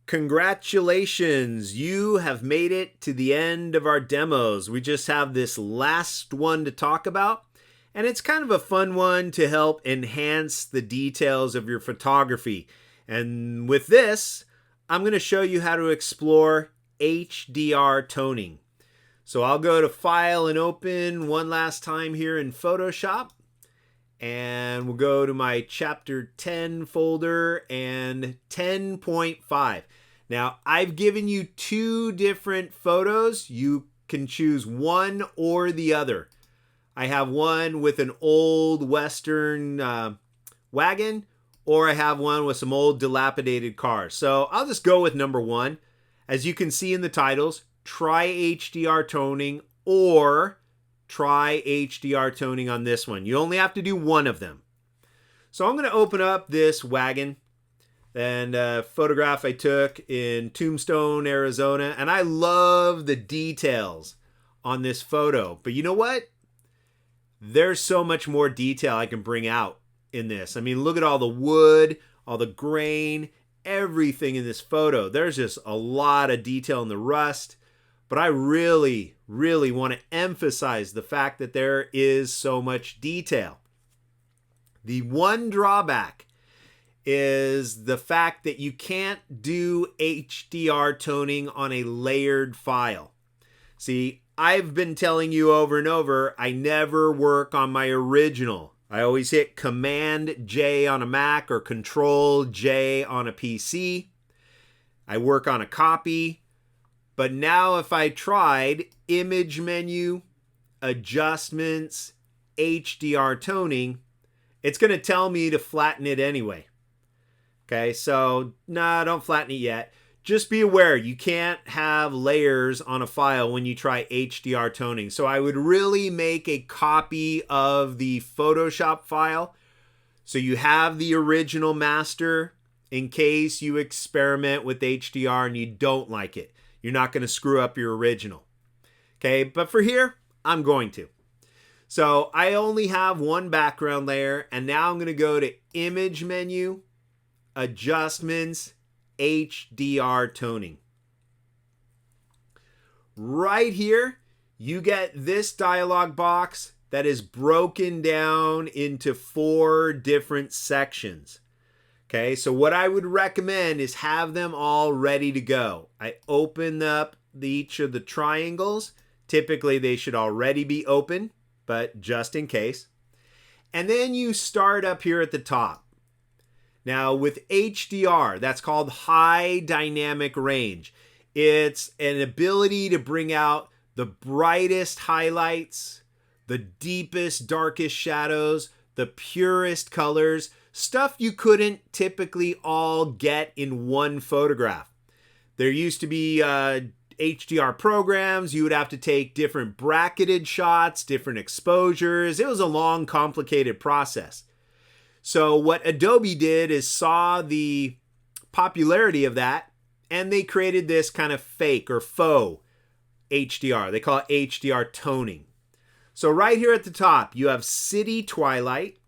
Congratulations, you have made it to the end of our demos. We just have this last one to talk about, and it's kind of a fun one to help enhance the details of your photography. And with this, I'm going to show you how to explore HDR toning. So I'll go to File and Open one last time here in Photoshop. And we'll go to my Chapter 10 folder and 10.5. Now, I've given you two different photos. You can choose one or the other. I have one with an old Western wagon, or I have one with some old dilapidated cars. So I'll just go with number one. As you can see in the titles, try HDR toning or try HDR toning on this one. You only have to do one of them. So I'm going to open up this wagon and a photograph I took in Tombstone, Arizona. And I love the details on this photo. But you know what? There's so much more detail I can bring out in this. I mean, look at all the wood, all the grain, everything in this photo. There's just a lot of detail in the rust. But I really want to emphasize the fact that there is so much detail. The one drawback is the fact that you can't do HDR toning on a layered file. See, I've been telling you over and over, I never work on my original. I always hit Command J on a Mac or Control J on a PC. I work on a copy. But now if I tried Image Menu, Adjustments, HDR Toning, it's going to tell me to flatten it anyway. Okay, so no, don't flatten it yet. Just be aware, you can't have layers on a file when you try HDR toning. So I would really make a copy of the Photoshop file so you have the original master in case you experiment with HDR and you don't like it. You're not going to screw up your original. Okay, but for here, I'm going to. So I only have one background layer, and now I'm going to go to Image Menu, Adjustments, HDR Toning. Right here, you get this dialog box that is broken down into 4 different sections. Okay, so what I would recommend is have them all ready to go. I open up each of the triangles. Typically, they should already be open, but just in case. And then you start up here at the top. Now, with HDR, that's called High Dynamic Range. It's an ability to bring out the brightest highlights, the deepest, darkest shadows, the purest colors, stuff you couldn't typically all get in one photograph. There used to be HDR programs. You would have to take different bracketed shots, different exposures. It was a long, complicated process. So what Adobe did is saw the popularity of that, and they created this kind of fake or faux HDR. They call it HDR toning. So right here at the top, you have City Twilight.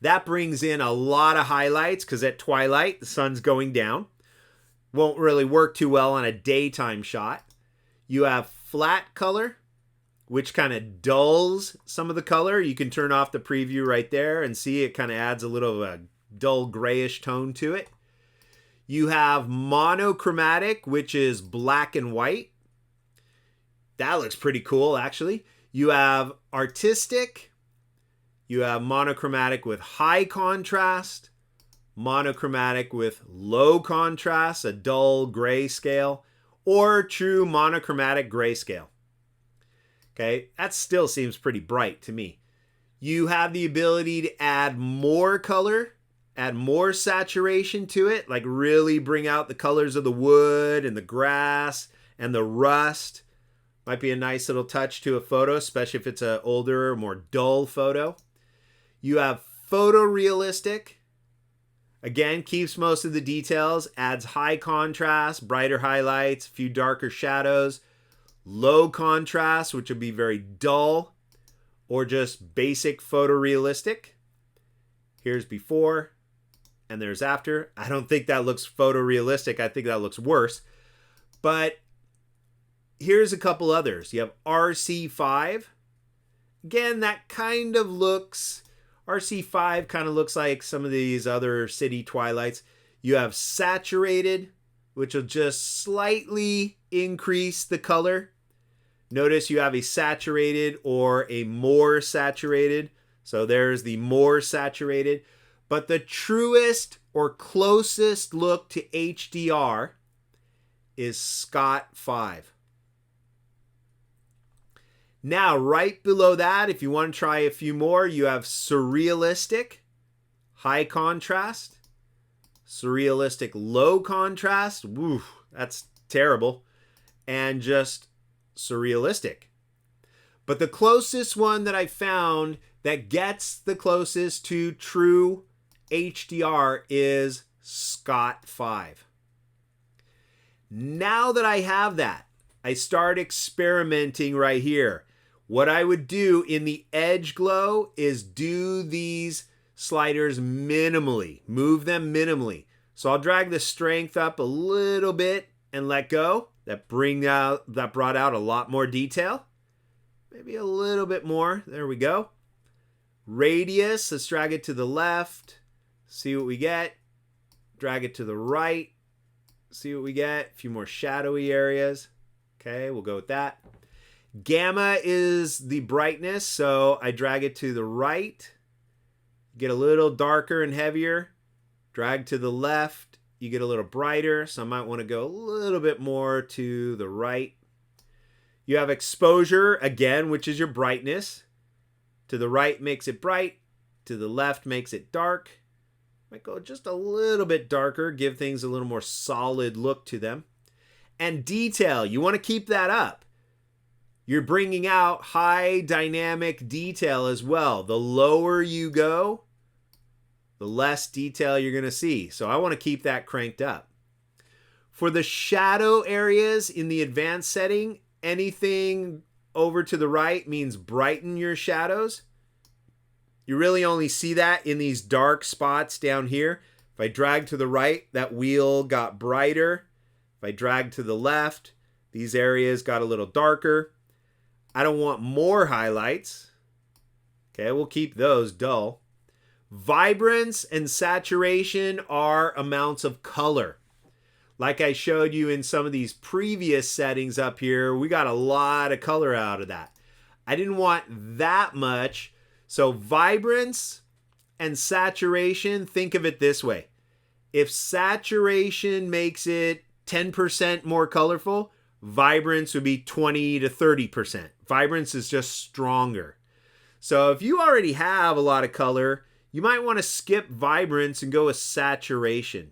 That brings in a lot of highlights because at twilight, the sun's going down. Won't really work too well on a daytime shot. You have flat color, which kind of dulls some of the color. You can turn off the preview right there and see it kind of adds a little of a dull grayish tone to it. You have monochromatic, which is black and white. That looks pretty cool, actually. You have artistic. You have monochromatic with high contrast, monochromatic with low contrast, a dull gray scale, or true monochromatic grayscale. Okay, that still seems pretty bright to me. You have the ability to add more color, add more saturation to it, like really bring out the colors of the wood and the grass and the rust. Might be a nice little touch to a photo, especially if it's an older, more dull photo. You have photorealistic. Again, keeps most of the details, adds high contrast, brighter highlights, a few darker shadows. Low contrast, which would be very dull, or just basic photorealistic. Here's before and there's after. I don't think that looks photorealistic. I think that looks worse. But here's a couple others. You have RC5. Again, that kind of looks, RC5 kind of looks like some of these other city twilights. You have saturated, which will just slightly increase the color. Notice you have a saturated or a more saturated. So there's the more saturated. But the truest or closest look to HDR is Scott 5. Now, right below that, if you want to try a few more, you have surrealistic, high contrast, surrealistic, low contrast. Woo, that's terrible. And just surrealistic. But the closest one that I found that gets the closest to true HDR is Scott 5. Now that I have that, I start experimenting right here. What I would do in the edge glow is do these sliders minimally, move them minimally. So I'll drag the strength up a little bit and let go. That brought out a lot more detail. Maybe a little bit more. There we go. Radius, let's drag it to the left. See what we get. Drag it to the right. See what we get. A few more shadowy areas. Okay, we'll go with that. Gamma is the brightness, so I drag it to the right. Get a little darker and heavier. Drag to the left. You get a little brighter, so I might want to go a little bit more to the right. You have exposure, again, which is your brightness. To the right makes it bright. To the left makes it dark. Might go just a little bit darker, give things a little more solid look to them. And detail, you want to keep that up. You're bringing out high dynamic detail as well. The lower you go, the less detail you're going to see. So I want to keep that cranked up. For the shadow areas in the advanced setting, anything over to the right means brighten your shadows. You really only see that in these dark spots down here. If I drag to the right, that wheel got brighter. If I drag to the left, these areas got a little darker. I don't want more highlights. Okay, we'll keep those dull. Vibrance and saturation are amounts of color. Like I showed you in some of these previous settings up here, we got a lot of color out of that. I didn't want that much. So vibrance and saturation, think of it this way. If saturation makes it 10% more colorful, vibrance would be 20 to 30%. Vibrance is just stronger. So if you already have a lot of color, you might want to skip vibrance and go with saturation.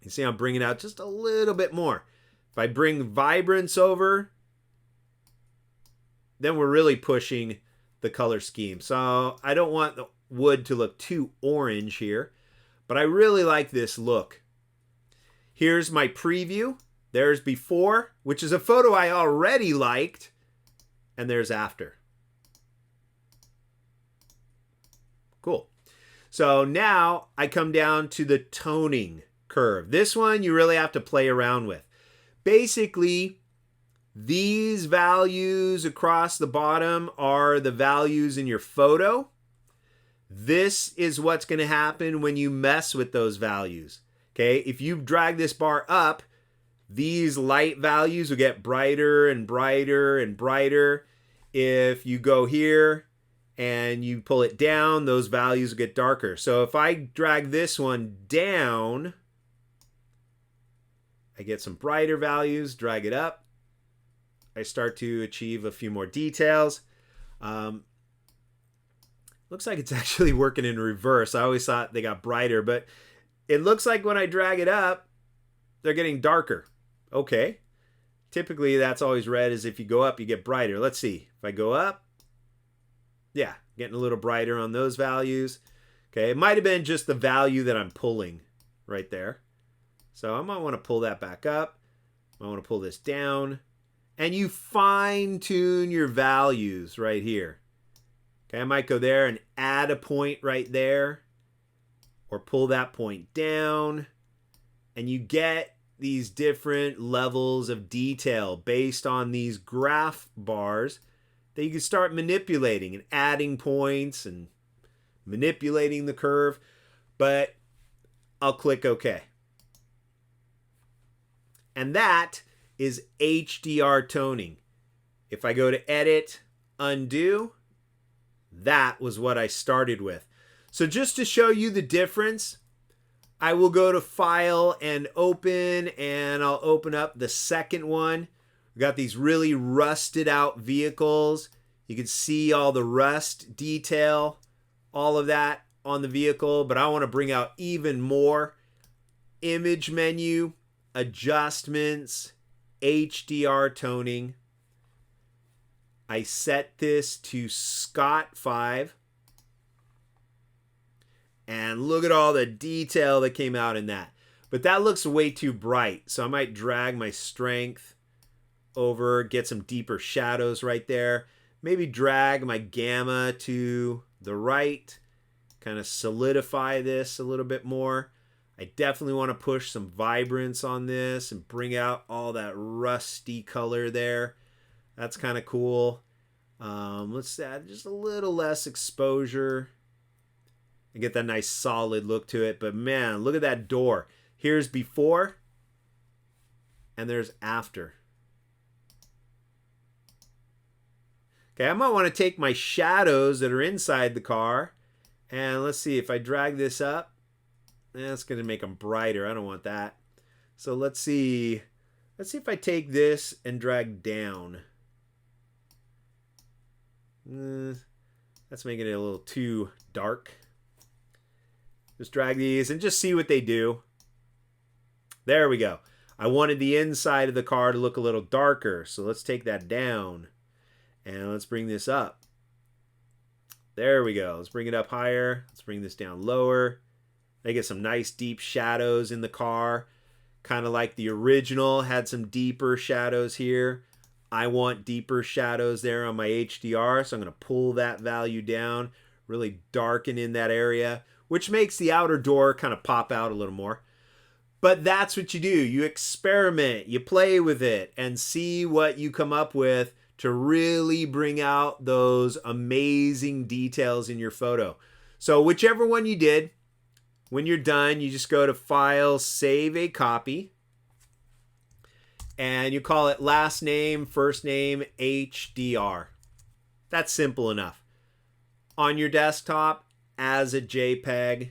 You see I'm bringing out just a little bit more. If I bring vibrance over, then we're really pushing the color scheme. So I don't want the wood to look too orange here, but I really like this look. Here's my preview. There's before, which is a photo I already liked, and there's after. Cool. So now I come down to the toning curve. This one you really have to play around with. Basically, these values across the bottom are the values in your photo. This is what's going to happen when you mess with those values. Okay, if you drag this bar up, these light values will get brighter and brighter and brighter. If you go here and you pull it down, those values will get darker. So if I drag this one down, I get some brighter values, drag it up. I start to achieve a few more details. Looks like it's actually working in reverse. I always thought they got brighter, but it looks like when I drag it up, they're getting darker. Okay. Typically, that's always read as if you go up, you get brighter. Let's see. If I go up, yeah, getting a little brighter on those values. Okay, it might have been just the value that I'm pulling right there. So I might want to pull that back up. I want to pull this down. And you fine tune your values right here. Okay, I might go there and add a point right there. or pull that point down, and you get these different levels of detail based on these graph bars that you can start manipulating and adding points and manipulating the curve. But I'll click OK. And that is HDR toning. If I go to Edit, Undo, that was what I started with. So just to show you the difference, I will go to File and Open, and I'll open up the second one. We've got these really rusted out vehicles. You can see all the rust detail, all of that on the vehicle, but I want to bring out even more. Image menu, adjustments, HDR toning. I set this to Scott 5. And look at all the detail that came out in that. But that looks way too bright. So I might drag my strength over, get some deeper shadows right there. Maybe drag my gamma to the right. Kind of solidify this a little bit more. I definitely want to push some vibrance on this and bring out all that rusty color there. That's kind of cool. Let's add just a little less exposure and get that nice solid look to it. But man, look at that door. Here's before and there's after. Okay, I might want to take my shadows that are inside the car, and let's see if I drag this up. That's going to make them brighter. I don't want that. So let's see. Let's see if I take this and drag down. That's making it a little too dark. Just drag these and just see what they do. There we go. I wanted the inside of the car to look a little darker, so let's take that down. And let's bring this up. There we go. Let's bring it up higher. Let's bring this down lower. They get some nice deep shadows in the car. Kind of like the original, had some deeper shadows here. I want deeper shadows there on my HDR, so I'm going to pull that value down, really darken in that area, which makes the outer door kind of pop out a little more. But that's what you do. You experiment, you play with it, and see what you come up with to really bring out those amazing details in your photo. So whichever one you did, when you're done, you just go to File, Save a Copy, and you call it last name, first name, HDR. That's simple enough. On your desktop, as a JPEG,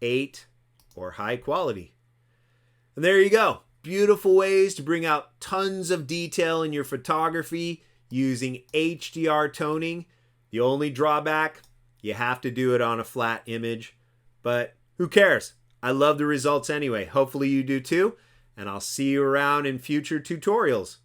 8 or high quality. And there you go. Beautiful ways to bring out tons of detail in your photography using HDR toning. The only drawback, you have to do it on a flat image, but who cares? I love the results anyway. Hopefully you do too, and I'll see you around in future tutorials.